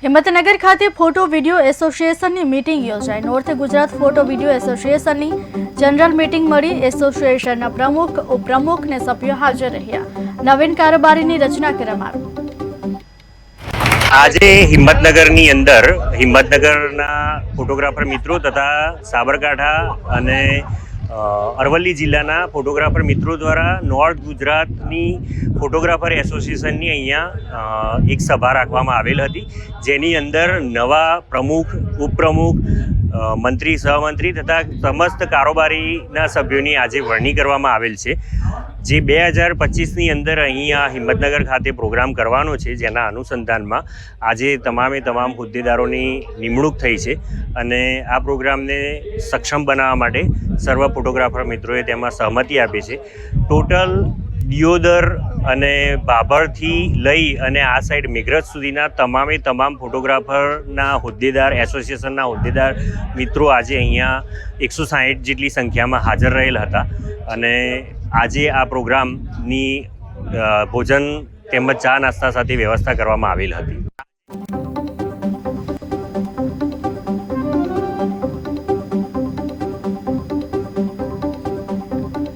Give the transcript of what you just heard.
હિંમતનગર ખાતે photo video એસોસિએશનની meeting યોજાઈ। નોર્થ ગુજરાત ફોટો વિડીયો એસોસિએશનની જનરલ મીટિંગ મળી। એસોસિએશનના પ્રમુખ, ઉપપ્રમુખ ને સભ્યો હાજર રહ્યા। નવીન કારોબારીની રચના કરવામાં આવી। આજે હિંમતનગરની અંદર હિંમતનગરના ફોટોગ્રાફર મિત્રો તથા સાબરકાંઠા અને અરવલ્લી જિલ્લાના ફોટોગ્રાફર મિત્રો દ્વારા નોર્થ ગુજરાતની ફોટોગ્રાફર એસોસિએશનની અહીંયા એક સભા રાખવામાં આવેલ હતી, જેની અંદર નવા પ્રમુખ, ઉપપ્રમુખ, મંત્રી, સહમંત્રી તથા સમસ્ત કારોબારીના સભ્યોની આજે વરણી કરવામાં આવેલ છે, જે 2025ની અંદર અહીંયા હિંમતનગર ખાતે પ્રોગ્રામ કરવાનો છે, જેના અનુસંધાનમાં આજે તમામ હોદ્દેદારોની નિમણૂક થઈ છે અને આ પ્રોગ્રામને સક્ષમ બનાવવા માટે સર્વ ફોટોગ્રાફર મિત્રોએ તેમાં સહમતિ આપી છે। ટોટલ દિયોદર અને બાભરથી લઈ અને આ સાઈડ મેઘરજ સુધીના તમામ ફોટોગ્રાફરના હોદ્દેદાર, એસોસિએશનના હોદ્દેદાર મિત્રો આજે અહીંયા 160 જેટલી સંખ્યામાં હાજર રહેલ હતા અને આજે આ પ્રોગ્રામની ભોજન તેમજ ચા નાસ્તા સાથે વ્યવસ્થા કરવામાં આવેલ હતી।